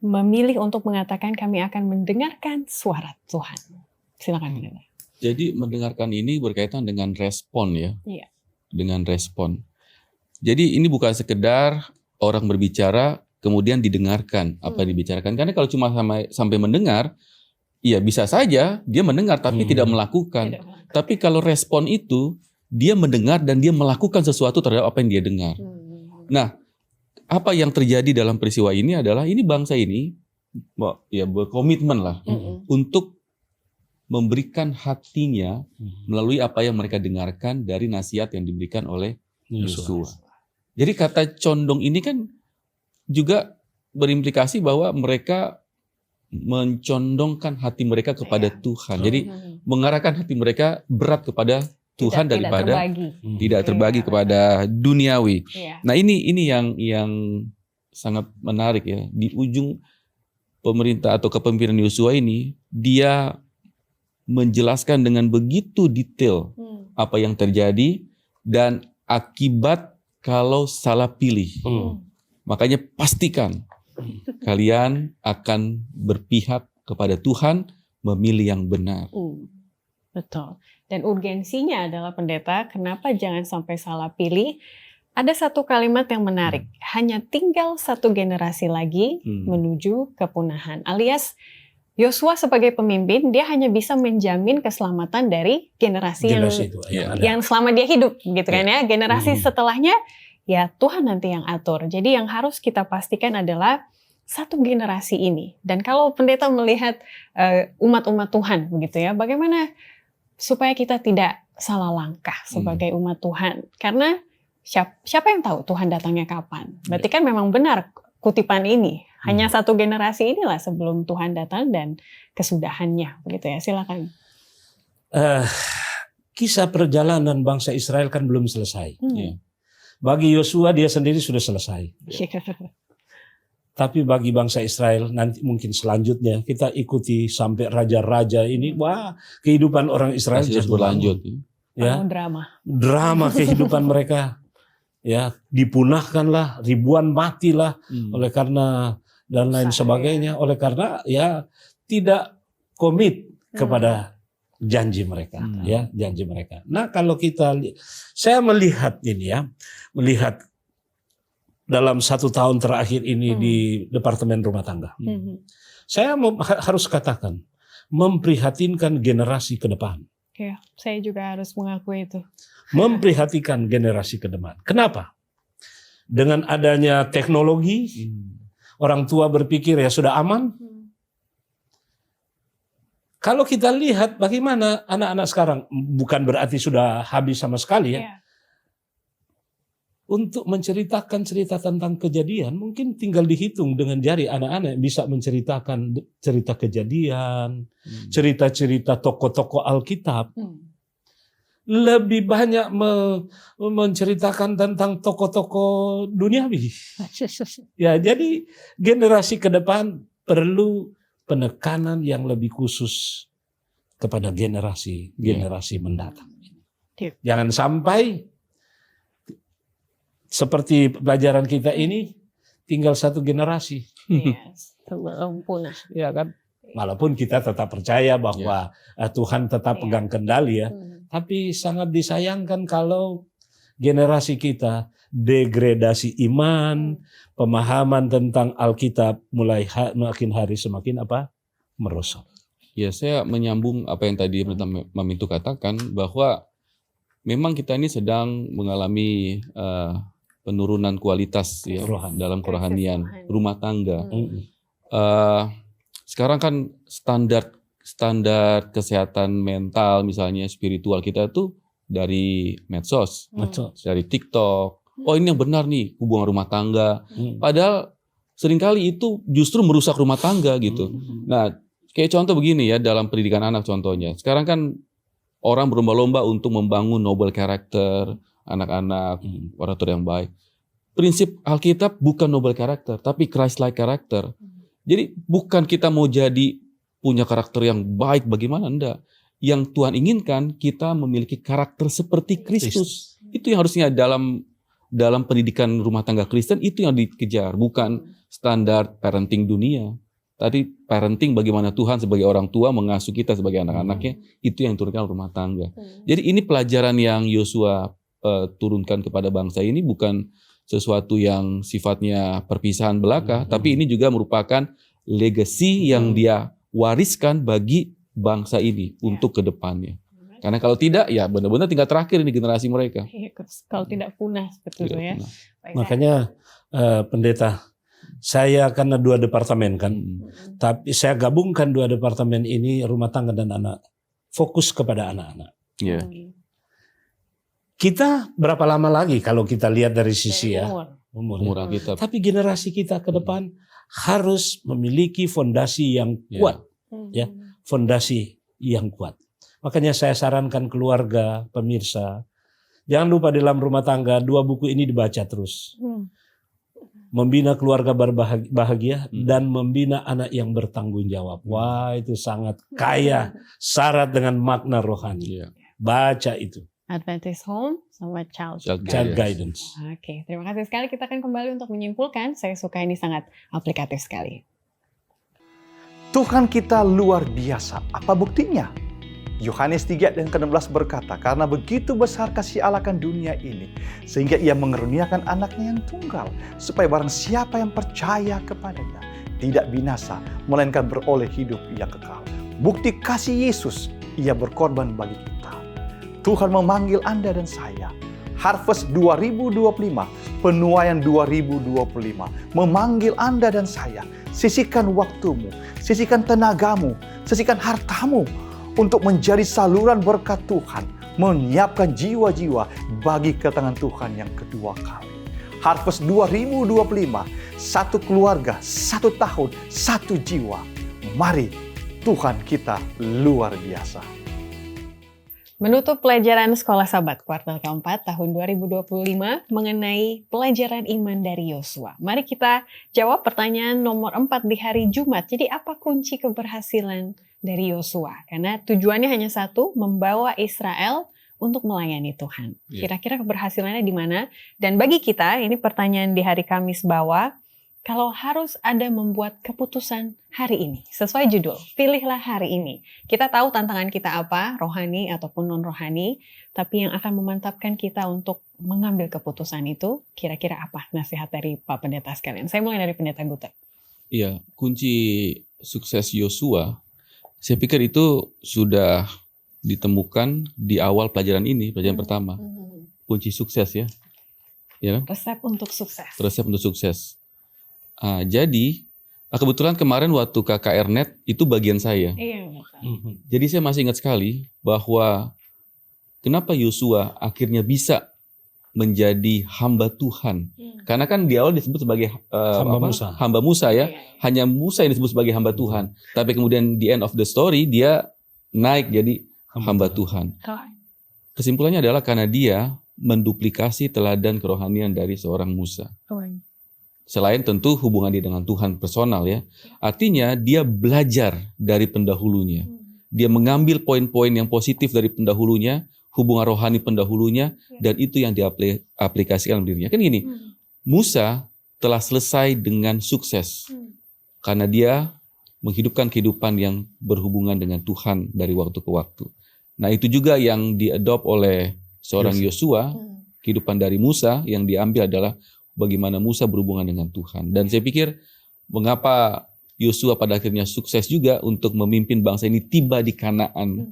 memilih untuk mengatakan kami akan mendengarkan suara Tuhan? Silakan. Jadi mendengarkan ini berkaitan dengan respon ya. Iya. Dengan respon. Jadi ini bukan sekedar orang berbicara kemudian didengarkan apa yang dibicarakan. Karena kalau cuma sampai mendengar, ya bisa saja dia mendengar tapi tidak melakukan. Tapi kalau respon itu, dia mendengar dan dia melakukan sesuatu terhadap apa yang dia dengar. Nah, apa yang terjadi dalam peristiwa ini adalah ini bangsa ini ya berkomitmen lah untuk memberikan hatinya melalui apa yang mereka dengarkan dari nasihat yang diberikan oleh Yosua. Jadi kata condong ini kan juga berimplikasi bahwa mereka mencondongkan hati mereka kepada Tuhan. Jadi mengarahkan hati mereka berat kepada Tuhan daripada tidak terbagi kepada duniawi. Nah ini yang sangat menarik ya. Di ujung pemerintah atau kepemimpinan Yosua ini, dia menjelaskan dengan begitu detail apa yang terjadi dan akibat kalau salah pilih. Makanya pastikan kalian akan berpihak kepada Tuhan, memilih yang benar. Betul. Dan urgensinya adalah pendeta, kenapa jangan sampai salah pilih? Ada satu kalimat yang menarik, hanya tinggal 1 generasi lagi menuju kepunahan. Alias Yosua sebagai pemimpin, dia hanya bisa menjamin keselamatan dari generasi yang selama dia hidup, gitu kan ya. Generasi setelahnya, ya Tuhan nanti yang atur. Jadi yang harus kita pastikan adalah 1 generasi ini. Dan kalau pendeta melihat umat-umat Tuhan, begitu ya, bagaimana supaya kita tidak salah langkah sebagai umat Tuhan? Karena siapa yang tahu Tuhan datangnya kapan? Berarti kan memang benar kutipan ini. Hanya 1 generasi inilah sebelum Tuhan datang dan kesudahannya, begitu ya. Silakan. Kisah perjalanan bangsa Israel kan belum selesai. Bagi Yosua dia sendiri sudah selesai. Tapi bagi bangsa Israel nanti mungkin selanjutnya kita ikuti sampai raja-raja ini, wah kehidupan orang Israel terus berlanjut. Ya, drama kehidupan mereka. Ya, dipunahkanlah, ribuan matilah oleh karena dan lain sebagainya, oleh karena ya tidak komit kepada janji mereka, ya janji mereka. Nah kalau saya melihat ini ya, melihat dalam 1 tahun terakhir ini di Departemen Rumah Tangga, saya harus katakan memprihatinkan generasi ke depan. Ya, saya juga harus mengakui itu. Memprihatinkan generasi ke depan. Kenapa? Dengan adanya teknologi, orang tua berpikir ya sudah aman. Kalau kita lihat bagaimana anak-anak sekarang, bukan berarti sudah habis sama sekali ya. untuk menceritakan cerita tentang kejadian, mungkin tinggal dihitung dengan jari anak-anak yang bisa menceritakan cerita kejadian, cerita-cerita tokoh-tokoh Alkitab. Lebih banyak menceritakan tentang tokoh-tokoh duniawi. Ya, jadi generasi ke depan perlu penekanan yang lebih khusus kepada generasi mendatang. Jangan sampai seperti pelajaran kita ini tinggal satu generasi. Yes, belum punah. Ya kan? Walaupun kita tetap percaya bahwa Tuhan tetap pegang kendali ya. Tapi sangat disayangkan kalau generasi kita degradasi iman, pemahaman tentang Alkitab mulai makin hari semakin merosot. Ya, saya menyambung apa yang tadi Mamintu katakan, bahwa memang kita ini sedang mengalami penurunan kualitas ya dalam kerohanian rumah tangga. Sekarang kan standar kesehatan mental misalnya spiritual kita itu dari medsos, dari TikTok. Oh, ini yang benar nih hubungan rumah tangga. Padahal seringkali itu justru merusak rumah tangga gitu. Nah, kayak contoh begini ya dalam pendidikan anak contohnya. Sekarang kan orang berlomba-lomba untuk membangun noble character anak-anak, orator yang baik. Prinsip Alkitab bukan noble character, tapi Christ-like character. Jadi bukan kita mau jadi punya karakter yang baik bagaimana, enggak. Yang Tuhan inginkan kita memiliki karakter seperti Kristus. Itu yang harusnya dalam pendidikan rumah tangga Kristen itu yang dikejar, bukan standar parenting dunia. Tadi parenting bagaimana Tuhan sebagai orang tua mengasuh kita sebagai anak-anaknya, itu yang turunkan rumah tangga. Jadi ini pelajaran yang Yosua turunkan kepada bangsa ini bukan sesuatu yang sifatnya perpisahan belaka, tapi ini juga merupakan legacy yang dia wariskan bagi bangsa ini untuk ke depannya. Karena kalau tidak, ya benar-benar tinggal terakhir ini generasi mereka. Kalau tidak punah sebetulnya ya. Makanya pendeta, saya karena 2 departemen kan, tapi saya gabungkan 2 departemen ini, rumah tangga dan anak, fokus kepada anak-anak. Yeah. Kita berapa lama lagi kalau kita lihat dari sisi Umur kita. Tapi generasi kita ke depan harus memiliki fondasi yang kuat, ya, fondasi yang kuat. Makanya saya sarankan keluarga, pemirsa, jangan lupa dalam rumah tangga 2 buku ini dibaca terus. Membina keluarga berbahagia dan membina anak yang bertanggung jawab. Wah, itu sangat kaya, syarat dengan makna rohani. Baca itu. Adventist Home sama Child Guidance. Oke, terima kasih sekali. Kita akan kembali untuk menyimpulkan. Saya suka ini sangat aplikatif sekali. Tuhan kita luar biasa. Apa buktinya? Yohanes 3 dan ke-16 berkata, karena begitu besar kasih Allah akan dunia ini, sehingga ia mengeruniakan anaknya yang tunggal, supaya barang siapa yang percaya kepadanya tidak binasa, melainkan beroleh hidup yang kekal. Bukti kasih Yesus, ia berkorban bagi kita. Tuhan memanggil Anda dan saya. Harvest 2025, penuaian 2025, memanggil Anda dan saya. Sisihkan waktumu, sisihkan tenagamu, sisihkan hartamu untuk menjadi saluran berkat Tuhan, menyiapkan jiwa-jiwa bagi kedatangan Tuhan yang kedua kali. Harvest 2025, 1 keluarga, 1 tahun, 1 jiwa. Mari, Tuhan kita luar biasa. Menutup pelajaran Sekolah Sabat kuartal keempat tahun 2025 mengenai pelajaran iman dari Yosua. Mari kita jawab pertanyaan nomor 4 di hari Jumat. Jadi apa kunci keberhasilan dari Yosua? Karena tujuannya hanya satu, membawa Israel untuk melayani Tuhan. Kira-kira keberhasilannya di mana? Dan bagi kita, ini pertanyaan di hari Kamis bahwa kalau harus ada membuat keputusan hari ini, sesuai judul, pilihlah hari ini. Kita tahu tantangan kita apa, rohani ataupun non-rohani, tapi yang akan memantapkan kita untuk mengambil keputusan itu, kira-kira apa nasihat dari Pak Pendeta sekalian? Saya mulai dari Pendeta Gutek. Iya, kunci sukses Yosua, saya pikir itu sudah ditemukan di awal pelajaran ini, pelajaran pertama. Kunci sukses ya. Ya kan? Resep untuk sukses. Resep untuk sukses. Jadi kebetulan kemarin waktu KKR-Net itu bagian saya. Iya. Jadi saya masih ingat sekali bahwa kenapa Yosua akhirnya bisa menjadi hamba Tuhan. Karena kan di awal disebut sebagai hamba Musa ya. Hanya Musa yang disebut sebagai hamba Tuhan. Tapi kemudian di end of the story dia naik jadi hamba Tuhan. Kesimpulannya adalah karena dia menduplikasi teladan kerohanian dari seorang Musa. Selain tentu hubungan dia dengan Tuhan personal ya. Artinya dia belajar dari pendahulunya. Dia mengambil poin-poin yang positif dari pendahulunya, hubungan rohani pendahulunya, dan itu yang diaplikasikan dalam dirinya. Kan gini, Musa telah selesai dengan sukses. Karena dia menghidupkan kehidupan yang berhubungan dengan Tuhan dari waktu ke waktu. Nah itu juga yang diadopt oleh seorang Yosua, kehidupan dari Musa yang diambil adalah bagaimana Musa berhubungan dengan Tuhan. Dan saya pikir mengapa Yosua pada akhirnya sukses juga untuk memimpin bangsa ini tiba di Kanaan.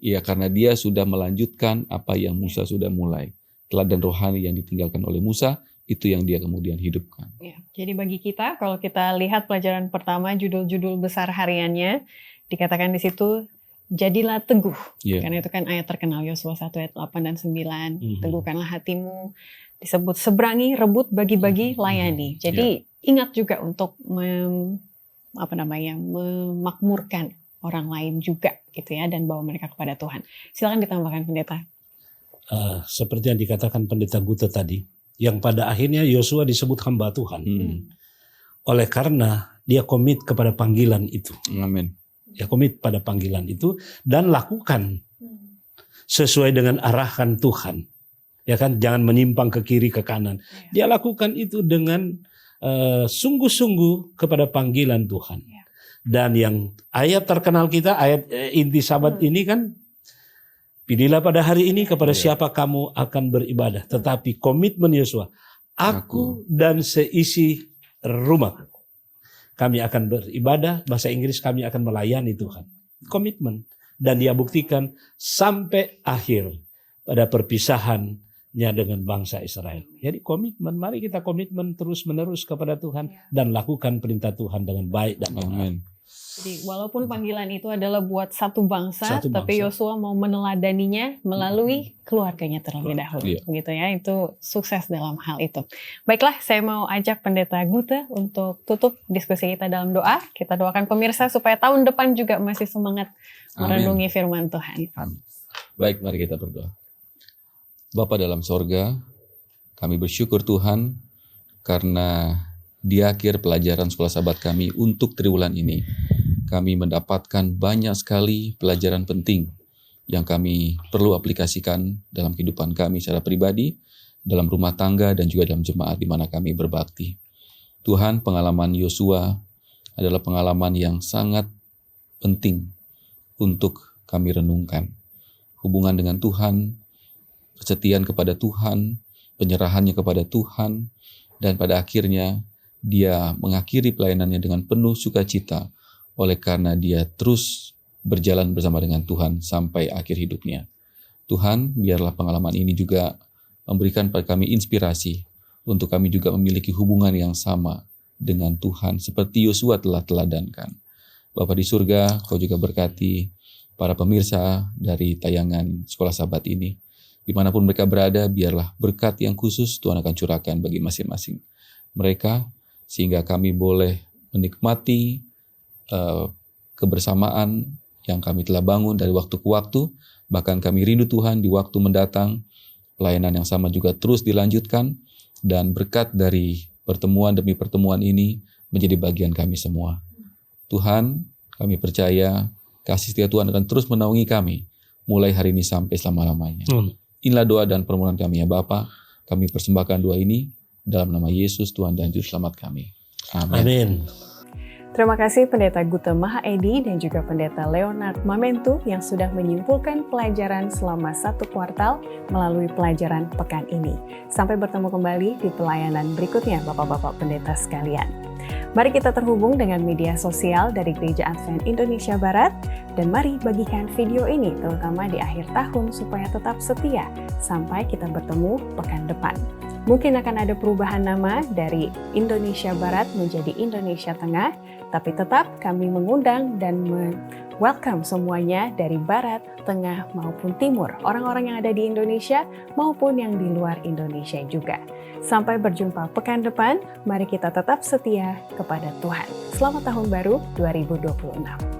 Ya karena dia sudah melanjutkan apa yang Musa sudah mulai. Teladan rohani yang ditinggalkan oleh Musa, itu yang dia kemudian hidupkan. Ya, jadi bagi kita, kalau kita lihat pelajaran pertama, judul-judul besar hariannya, dikatakan di situ, jadilah teguh. Karena itu kan ayat terkenal, Yosua 1 ayat 8 dan 9. Teguhkanlah hatimu. Disebut seberangi, rebut, bagi-bagi, layani. Jadi ingat juga untuk memakmurkan orang lain juga gitu ya, dan bawa mereka kepada Tuhan. Silakan ditambahkan pendeta. Seperti yang dikatakan pendeta Gute tadi, yang pada akhirnya Yosua disebut hamba Tuhan. Oleh karena dia komit kepada panggilan itu. Amin. Dia komit pada panggilan itu dan lakukan sesuai dengan arahan Tuhan. Ya kan, jangan menyimpang ke kiri ke kanan. Dia lakukan itu dengan sungguh-sungguh kepada panggilan Tuhan. Dan yang ayat terkenal kita, ayat inti sabat ini kan, pilihlah pada hari ini kepada siapa kamu akan beribadah. Tetapi komitmen Yosua, aku dan seisi rumah kami akan beribadah, bahasa Inggris kami akan melayani Tuhan. Komitmen. Dan dia buktikan sampai akhir pada perpisahannya dengan bangsa Israel. Jadi komitmen, mari kita komitmen terus-menerus kepada Tuhan dan lakukan perintah Tuhan dengan baik dan benar. Jadi walaupun panggilan itu adalah buat satu bangsa, tapi Yosua mau meneladaninya melalui keluarganya terlebih dahulu. Begitu ya, itu sukses dalam hal itu. Baiklah, saya mau ajak pendeta Gute untuk tutup diskusi kita dalam doa. Kita doakan pemirsa supaya tahun depan juga masih semangat merenungi firman Tuhan. Baik, mari kita berdoa. Bapa dalam sorga, kami bersyukur Tuhan karena di akhir pelajaran sekolah sahabat kami untuk triwulan ini, kami mendapatkan banyak sekali pelajaran penting yang kami perlu aplikasikan dalam kehidupan kami secara pribadi, dalam rumah tangga dan juga dalam jemaat di mana kami berbakti. Tuhan, pengalaman Yosua adalah pengalaman yang sangat penting untuk kami renungkan. Hubungan dengan Tuhan, kesetiaan kepada Tuhan, penyerahannya kepada Tuhan, dan pada akhirnya dia mengakhiri pelayanannya dengan penuh sukacita oleh karena dia terus berjalan bersama dengan Tuhan sampai akhir hidupnya. Tuhan, biarlah pengalaman ini juga memberikan pada kami inspirasi untuk kami juga memiliki hubungan yang sama dengan Tuhan seperti Yosua telah teladankan. Bapa di surga, Kau juga berkati para pemirsa dari tayangan Sekolah Sabat ini. Dimanapun mereka berada, biarlah berkat yang khusus Tuhan akan curahkan bagi masing-masing mereka, sehingga kami boleh menikmati kebersamaan yang kami telah bangun dari waktu ke waktu. Bahkan kami rindu Tuhan di waktu mendatang, pelayanan yang sama juga terus dilanjutkan, dan berkat dari pertemuan demi pertemuan ini menjadi bagian kami semua. Tuhan, kami percaya kasih setia Tuhan akan terus menaungi kami, mulai hari ini sampai selama-lamanya. Inilah doa dan permohonan kami ya Bapa. Kami persembahkan doa ini dalam nama Yesus Tuhan dan Juru Selamat kami. Amin. Amin. Terima kasih Pendeta Gute Mahaedi dan juga Pendeta Leonard Mamentu yang sudah menyimpulkan pelajaran selama 1 kuartal melalui pelajaran pekan ini. Sampai bertemu kembali di pelayanan berikutnya Bapak-Bapak Pendeta sekalian. Mari kita terhubung dengan media sosial dari Gereja Advent Indonesia Barat dan mari bagikan video ini terutama di akhir tahun supaya tetap setia sampai kita bertemu pekan depan. Mungkin akan ada perubahan nama dari Indonesia Barat menjadi Indonesia Tengah, tapi tetap kami mengundang dan welcome semuanya dari Barat, Tengah maupun Timur, orang-orang yang ada di Indonesia maupun yang di luar Indonesia juga. Sampai berjumpa pekan depan, mari kita tetap setia kepada Tuhan. Selamat Tahun Baru 2026.